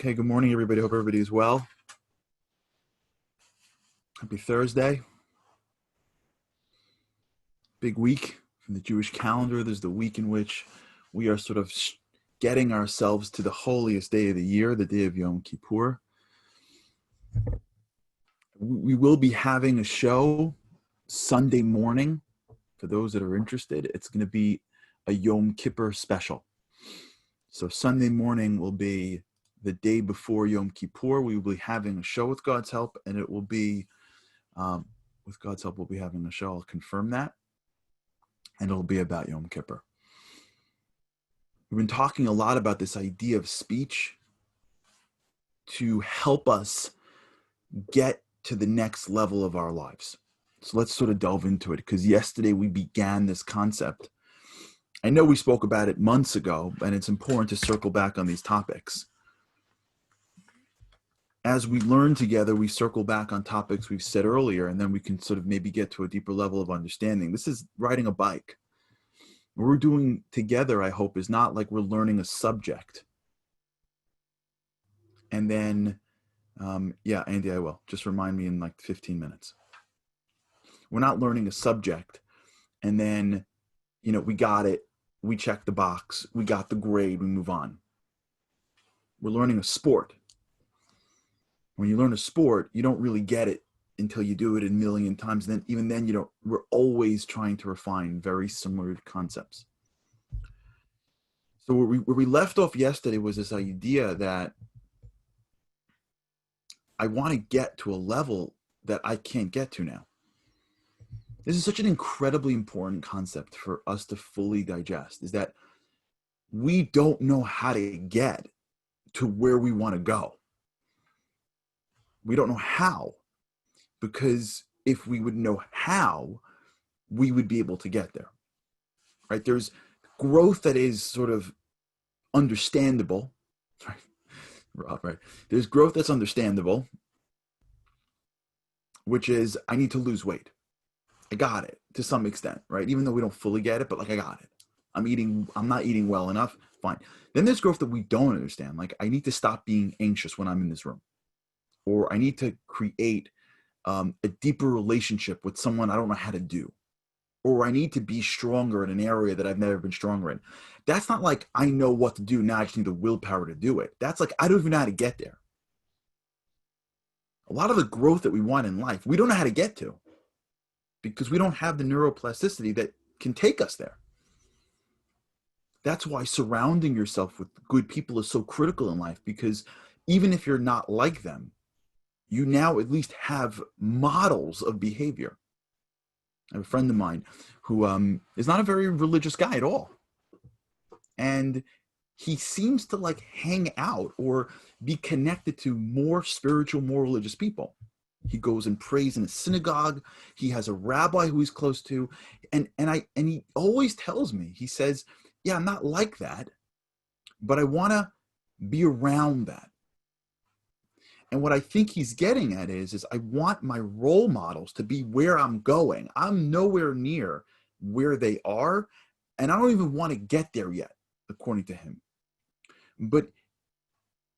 Okay, good morning, everybody. Hope everybody is well. Happy Thursday. Big week from the Jewish calendar. There's the week in which we are sort of getting ourselves to the holiest day of the year, the day of Yom Kippur. We will be having a show Sunday morning. For those that are interested, it's going to be a Yom Kippur special. So Sunday morning will be the day before Yom Kippur. We will be having a show with God's help, and it will be, with God's help, we'll be having a show. I'll confirm that. And it'll be about Yom Kippur. We've been talking a lot about this idea of speech to help us get to the next level of our lives. So let's sort of delve into it, because yesterday we began this concept. I know we spoke about it months ago, and it's important to circle back on these topics. As we learn together, we circle back on topics we've said earlier, and then we can sort of maybe get to a deeper level of understanding. This is riding a bike. What we're doing together, I hope, is not like we're learning a subject. And then, yeah, Andy, I will. Just remind me in like 15 minutes. We're not learning a subject, and then, we got it. We check the box. We got the grade. We move on. We're learning a sport. When you learn a sport, you don't really get it until you do it a million times. Then even then, we're always trying to refine very similar concepts. So where we left off yesterday was this idea that I want to get to a level that I can't get to now. This is such an incredibly important concept for us to fully digest, is that we don't know how to get to where we want to go. We don't know how, because if we would know how, we would be able to get there, right? There's growth that is sort of understandable, right? There's growth that's understandable, which is I need to lose weight. I got it to some extent, right? Even though we don't fully get it, but like I got it. I'm not eating well enough. Fine. Then there's growth that we don't understand. Like I need to stop being anxious when I'm in this room, or I need to create a deeper relationship with someone I don't know how to do, or I need to be stronger in an area that I've never been stronger in. That's not like I know what to do, now I just need the willpower to do it. That's like I don't even know how to get there. A lot of the growth that we want in life, we don't know how to get to, because we don't have the neuroplasticity that can take us there. That's why surrounding yourself with good people is so critical in life, because even if you're not like them, you now at least have models of behavior. I have a friend of mine who is not a very religious guy at all. And he seems to like hang out or be connected to more spiritual, more religious people. He goes and prays in a synagogue. He has a rabbi who he's close to. And he always tells me, he says, yeah, I'm not like that, but I want to be around that. And what I think he's getting at is I want my role models to be where I'm going. I'm nowhere near where they are, and I don't even want to get there yet, according to him. But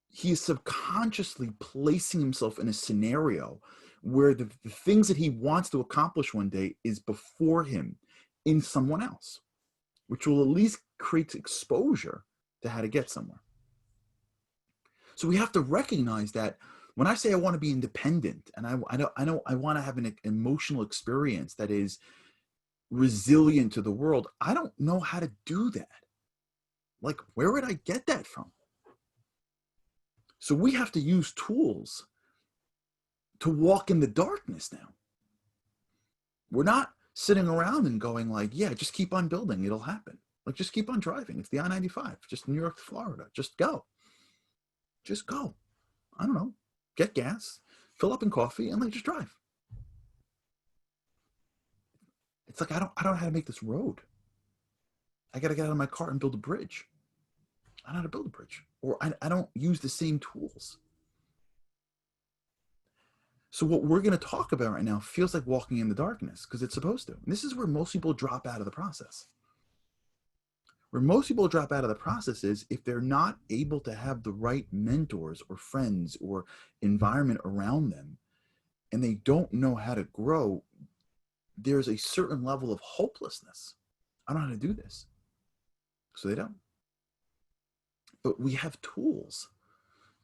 he is subconsciously placing himself in a scenario where the things that he wants to accomplish one day is before him in someone else, which will at least create exposure to how to get somewhere. So we have to recognize that when I say I want to be independent, and I want to have an emotional experience that is resilient to the world, I don't know how to do that. Like, where would I get that from? So we have to use tools to walk in the darkness now. We're not sitting around and going like, yeah, just keep on building, it'll happen. Like, just keep on driving. It's the I-95, just New York to Florida. Just go. Just go. I don't know. Get gas, fill up in coffee, and like just drive. It's like I don't know how to make this road. I got to get out of my car and build a bridge. I don't know how to build a bridge, or I don't use the same tools. So what we're going to talk about right now feels like walking in the darkness, because it's supposed to. And this is where most people drop out of the process. Where most people drop out of the process is if they're not able to have the right mentors or friends or environment around them, and they don't know how to grow, there's a certain level of hopelessness. I don't know how to do this. So they don't. But we have tools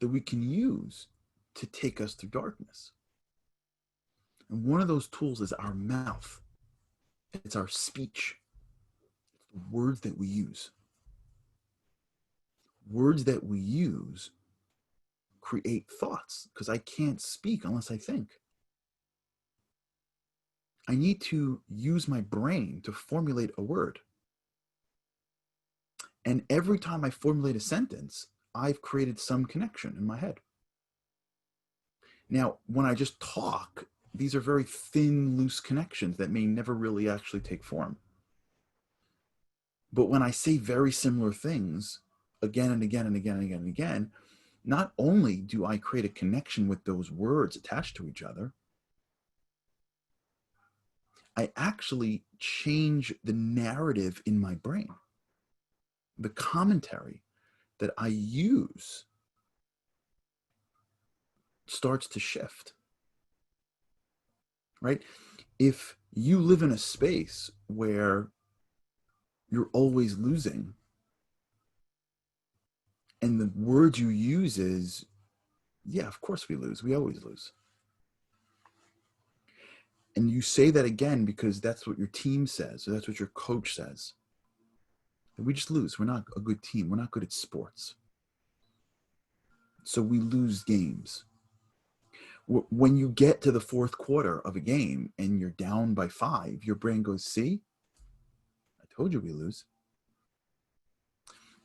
that we can use to take us through darkness. And one of those tools is our mouth. It's our speech. It's the words that we use. Words that we use create thoughts, because I can't speak unless I think. I need to use my brain to formulate a word. And every time I formulate a sentence, I've created some connection in my head. Now, when I just talk, these are very thin, loose connections that may never really actually take form. But when I say very similar things again and again and again and again and again, not only do I create a connection with those words attached to each other, I actually change the narrative in my brain. The commentary that I use starts to shift, right? If you live in a space where you're always losing, and the word you use is, yeah, of course we lose. We always lose. And you say that again because that's what your team says, or that's what your coach says. We just lose. We're not a good team. We're not good at sports. So we lose games. When you get to the fourth quarter of a game and you're down by 5, your brain goes, see, I told you we lose.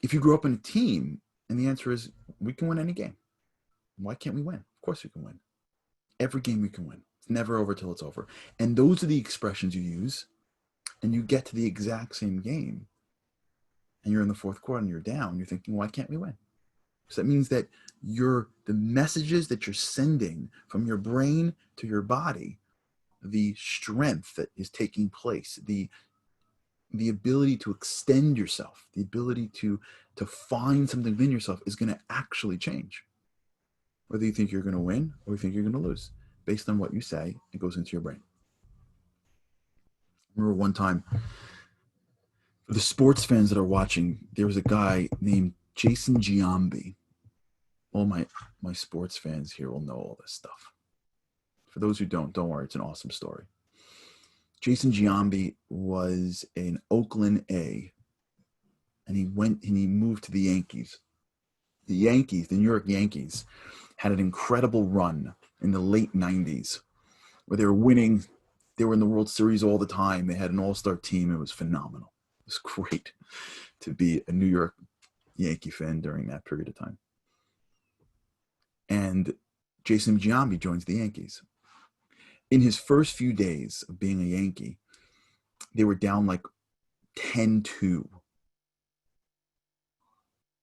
If you grew up in a team and the answer is, we can win any game. Why can't we win? Of course we can win. Every game we can win. It's never over till it's over. And those are the expressions you use, and you get to the exact same game. And you're in the fourth quarter and you're down, you're thinking, why can't we win? So that means that the messages that you're sending from your brain to your body, the strength that is taking place, the ability to extend yourself, the ability to find something within yourself is going to actually change. Whether you think you're going to win or you think you're going to lose, based on what you say, it goes into your brain. I remember one time, for the sports fans that are watching, there was a guy named Jason Giambi. All my sports fans here will know all this stuff. For those who don't worry, it's an awesome story. Jason Giambi was in Oakland A, and he moved to the Yankees. The New York Yankees, had an incredible run in the late 90s where they were winning. They were in the World Series all the time. They had an all-star team. It was phenomenal. It was great to be a New York Yankee fan during that period of time. And Jason Giambi joins the Yankees. In his first few days of being a Yankee, they were down like 10-2.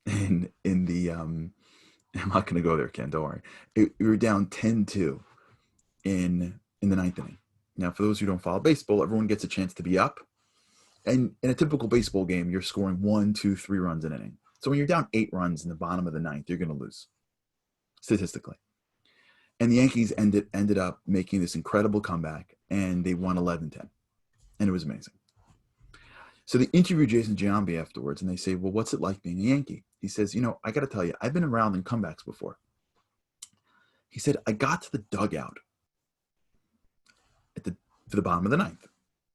And in the I'm not going to go there, Ken. Don't worry. We were down 10-2 in the ninth inning. Now, for those who don't follow baseball, everyone gets a chance to be up. And in a typical baseball game, you're scoring 1, 2, 3 runs an inning. So when you're down 8 runs in the bottom of the ninth, you're going to lose, statistically. And the Yankees ended up making this incredible comeback, and they won 11-10. And it was amazing. So they interviewed Jason Giambi afterwards, and they say, well, what's it like being a Yankee? He says, I got to tell you, I've been around in comebacks before. He said, I got to the dugout to the bottom of the ninth,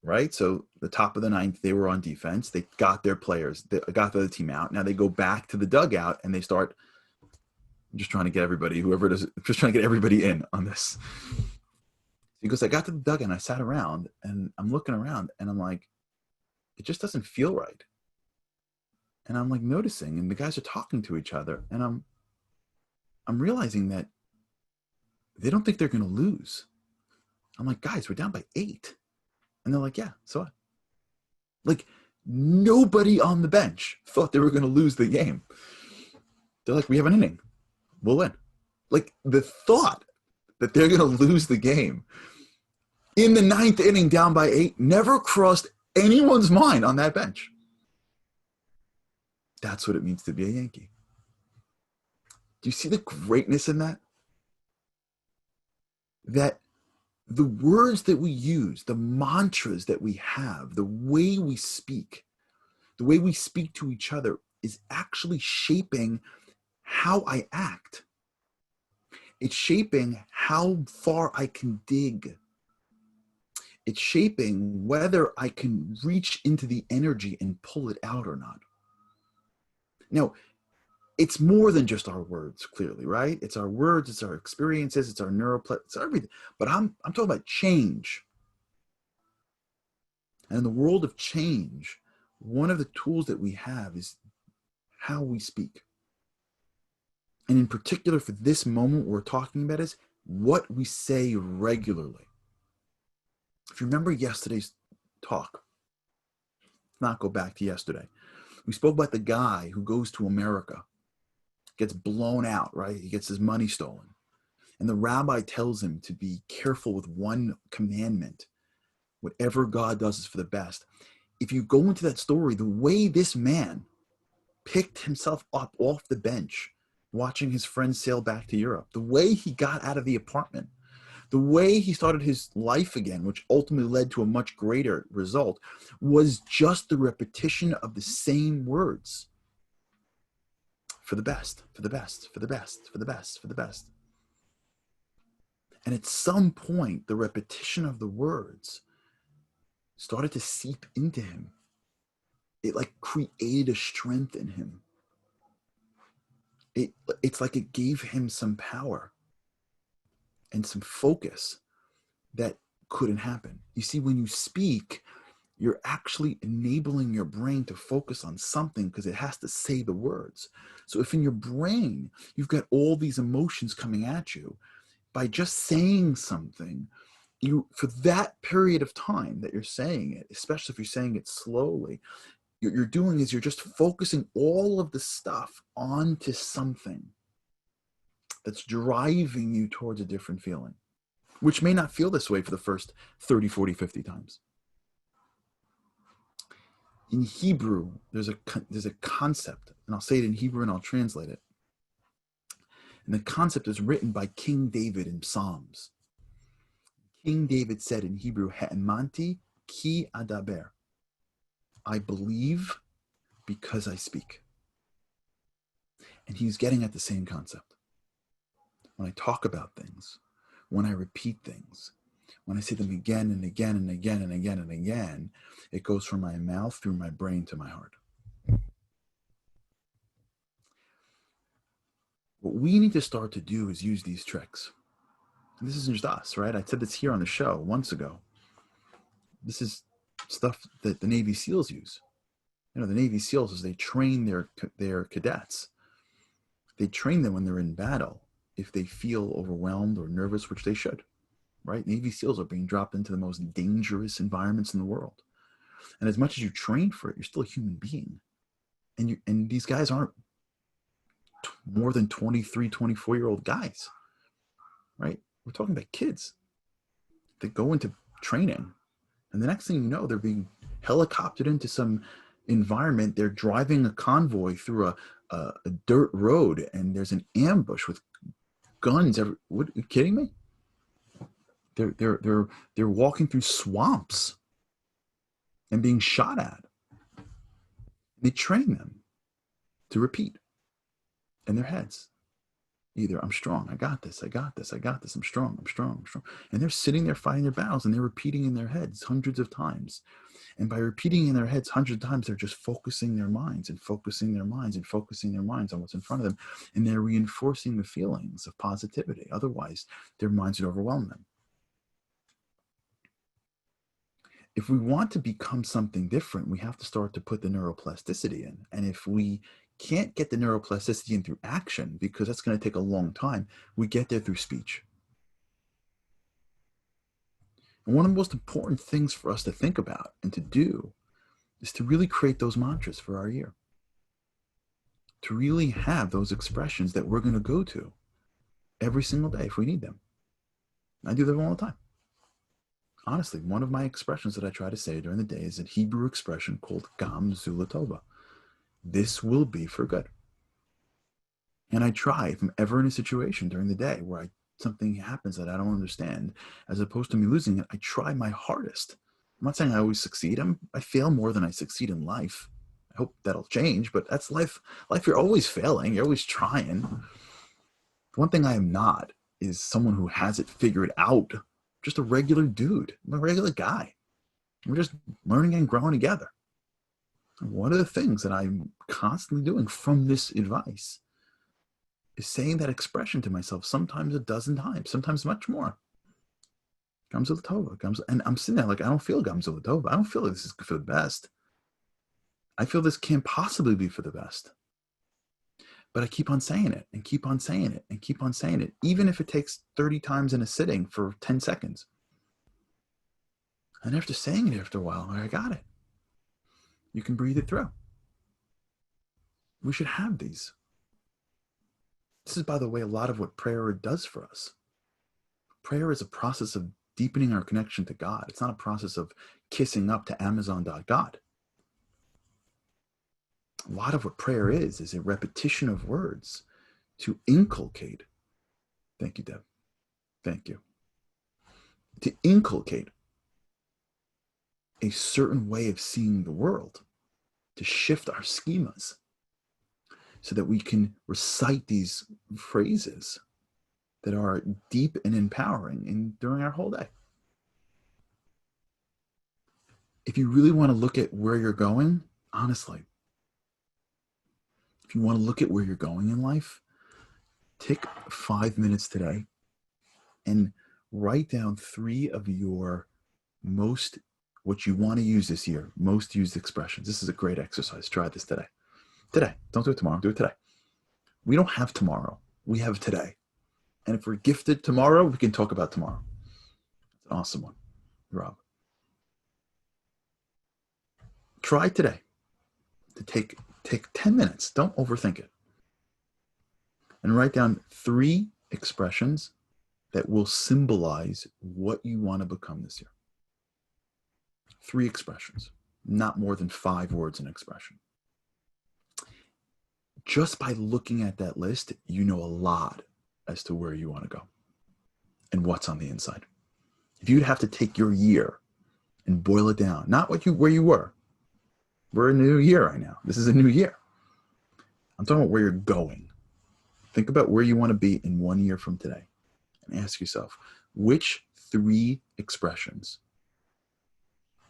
right? So the top of the ninth, they were on defense. They got their players. They got the other team out. Now they go back to the dugout, and they start just trying to get everybody, whoever it is, just trying to get everybody in on this. He goes, I got to the dugout, and I sat around, and I'm looking around, and I'm like, it just doesn't feel right. And I'm like noticing, and the guys are talking to each other, and I'm realizing that they don't think they're going to lose. I'm like, guys, we're down by 8. And they're like, yeah, so what? Like, nobody on the bench thought they were going to lose the game. They're like, we have an inning. We'll win. Like, the thought that they're going to lose the game in the 9th inning down by 8 never crossed anyone's mind on that bench. That's what it means to be a Yankee. Do you see the greatness in that? That the words that we use, the mantras that we have, the way we speak to each other is actually shaping how I act. It's shaping how far I can dig. It's shaping whether I can reach into the energy and pull it out or not. Now, it's more than just our words, clearly, right? It's our words, it's our experiences, it's our it's everything. But I'm talking about change. And in the world of change, one of the tools that we have is how we speak. And in particular, for this moment we're talking about is what we say regularly. If you remember yesterday's talk, let's not go back to yesterday. We spoke about the guy who goes to America, gets blown out, right? He gets his money stolen. And the rabbi tells him to be careful with one commandment. Whatever God does is for the best. If you go into that story, the way this man picked himself up off the bench, watching his friends sail back to Europe, the way he got out of the apartment, the way he started his life again, which ultimately led to a much greater result, was just the repetition of the same words. For the best, for the best, for the best, for the best, for the best. And at some point, the repetition of the words started to seep into him. It like created a strength in him. It's like it gave him some power and some focus that couldn't happen. You see, when you speak, you're actually enabling your brain to focus on something because it has to say the words. So if in your brain, you've got all these emotions coming at you, by just saying something, you, for that period of time that you're saying it, especially if you're saying it slowly, what you're doing is you're just focusing all of the stuff onto something that's driving you towards a different feeling, which may not feel this way for the first 30, 40, 50 times. In Hebrew, there's a concept, and I'll say it in Hebrew and I'll translate it. And the concept is written by King David in Psalms. King David said in Hebrew, Ha'emanti ki adaber. I believe because I speak. And he's getting at the same concept. When I talk about things, when I repeat things, when I say them again and again and again and again and again, it goes from my mouth through my brain to my heart. What we need to start to do is use these tricks. And this isn't just us, right? I said this here on the show months ago. This is stuff that the Navy SEALs use. You know, the Navy SEALs, as they train their cadets, they train them when they're in battle if they feel overwhelmed or nervous, which they should, right? Navy SEALs are being dropped into the most dangerous environments in the world. And as much as you train for it, you're still a human being. And these guys aren't more than 23, 24-year-old guys, right? We're talking about kids that go into training. And the next thing you know, they're being helicoptered into some environment. They're driving a convoy through a dirt road, and there's an ambush with guns. What, are you kidding me? They're walking through swamps and being shot at. They train them to repeat in their heads. Either I'm strong, I got this, I got this, I got this, I'm strong, I'm strong, I'm strong. And they're sitting there fighting their battles, and they're repeating in their heads hundreds of times. And by repeating in their heads hundreds of times, they're just focusing their minds and focusing their minds and focusing their minds on what's in front of them. And they're reinforcing the feelings of positivity. Otherwise, their minds would overwhelm them. If we want to become something different, we have to start to put the neuroplasticity in. And if we can't get the neuroplasticity in through action, because that's going to take a long time, we get there through speech. And one of the most important things for us to think about and to do is to really create those mantras for our year. To really have those expressions that we're going to go to every single day if we need them. I do them all the time. Honestly, one of my expressions that I try to say during the day is a Hebrew expression called Gam Zulatova. this will be for good. And I try, if I'm ever in a situation during the day where something happens that I don't understand, as opposed to me losing it, I try my hardest. I'm not saying I always succeed. I fail more than I succeed in life. I hope that'll change, but that's life. Life, you're always failing. You're always trying. The one thing I am not is someone who has it figured out. Just a regular dude. I'm a regular guy. We're just learning and growing together. And one of the things that I'm constantly doing from this advice is saying that expression to myself sometimes a dozen times, sometimes much more. Gamzilla Tova. And I'm sitting there like, I don't feel Gamzilla Tova. I don't feel like this is for the best. I feel this can't possibly be for the best. But I keep on saying it and keep on saying it and keep on saying it, even if it takes 30 times in a sitting for 10 seconds. And after saying it after a while, I got it. You can breathe it through. We should have these. This is, by the way, a lot of what prayer does for us. Prayer is a process of deepening our connection to God. It's not a process of kissing up to Amazon.God. A lot of what prayer is a repetition of words to inculcate. Thank you, Deb. Thank you. To inculcate a certain way of seeing the world, to shift our schemas so that we can recite these phrases that are deep and empowering during our whole day. If you really want to look at where you're going, honestly, if you want to look at where you're going in life, take 5 minutes today and write down 3 of your what you want to use this year, most used expressions. This is a great exercise. Try this today. Today. Don't do it tomorrow. Do it today. We don't have tomorrow. We have today. And if we're gifted tomorrow, we can talk about tomorrow. It's an awesome one, Rob. Try today to take 10 minutes. Don't overthink it. And write down 3 expressions that will symbolize what you want to become this year. 3 expressions, not more than 5 words an expression. Just by looking at that list, you know a lot as to where you want to go and what's on the inside. If you'd have to take your year and boil it down, not where you were. We're in a new year right now. This is a new year. I'm talking about where you're going. Think about where you want to be in 1 year from today and ask yourself, which 3 expressions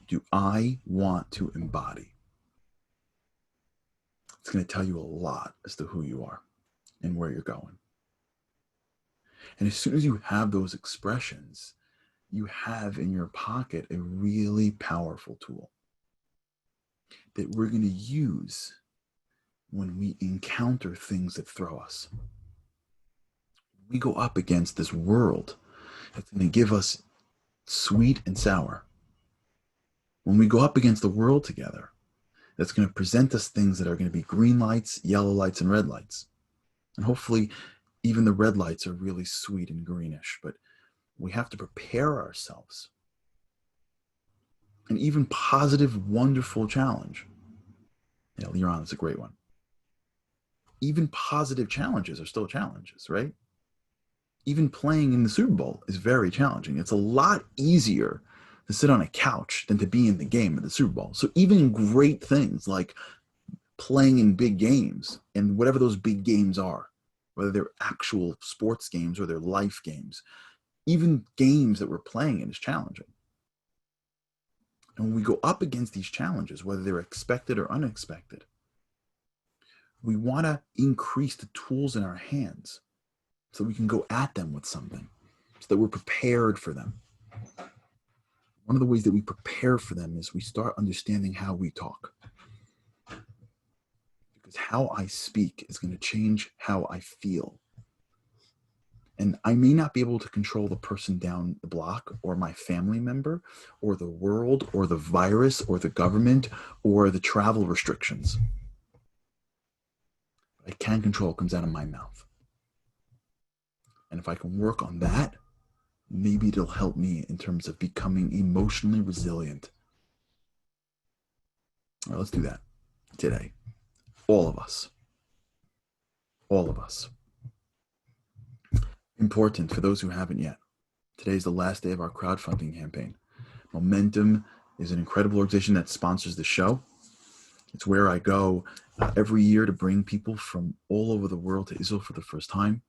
do I want to embody? It's going to tell you a lot as to who you are and where you're going. And as soon as you have those expressions, you have in your pocket a really powerful tool that we're going to use when we encounter things that throw us. We go up against this world that's going to give us sweet and sour. When we go up against the world together, that's going to present us things that are going to be green lights, yellow lights, and red lights. And hopefully even the red lights are really sweet and greenish, but we have to prepare ourselves. An even positive, wonderful challenge. Yeah, Liran is a great one. Even positive challenges are still challenges, right? Even playing in the Super Bowl is very challenging. It's a lot easier to sit on a couch than to be in the game of the Super Bowl. So even great things like playing in big games and whatever those big games are, whether they're actual sports games or they're life games, even games that we're playing in is challenging. And when we go up against these challenges, whether they're expected or unexpected, we want to increase the tools in our hands so we can go at them with something, so that we're prepared for them. One of the ways that we prepare for them is we start understanding how we talk. Because how I speak is going to change how I feel. And I may not be able to control the person down the block or my family member or the world or the virus or the government or the travel restrictions. I can control what comes out of my mouth. And if I can work on that, maybe it'll help me in terms of becoming emotionally resilient. All right, let's do that today. All of us. All of us. Important for those who haven't yet. Today is the last day of our crowdfunding campaign. Momentum is an incredible organization that sponsors the show. It's where I go every year to bring people from all over the world to Israel for the first time.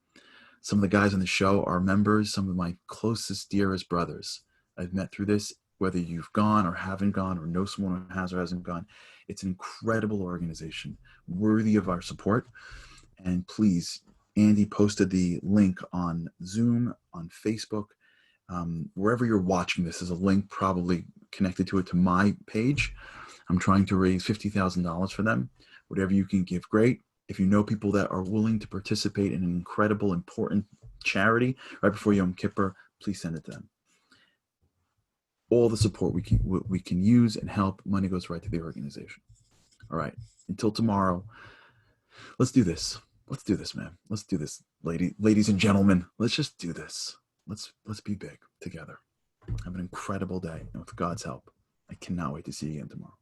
Some of the guys on the show are members, some of my closest, dearest brothers I've met through this, whether you've gone or haven't gone or know someone who has or hasn't gone. It's an incredible organization, worthy of our support. And please, Andy posted the link on Zoom, on Facebook, wherever you're watching this is a link probably connected to it to my page. I'm trying to raise $50,000 for them. Whatever you can give, great. If you know people that are willing to participate in an incredible, important charity right before Yom Kippur, please send it to them. All the support we can use and help, money goes right to the organization. All right. Until tomorrow, let's do this. Let's do this, man. Let's do this, ladies and gentlemen. Let's just do this. Let's be big together. Have an incredible day. And with God's help, I cannot wait to see you again tomorrow.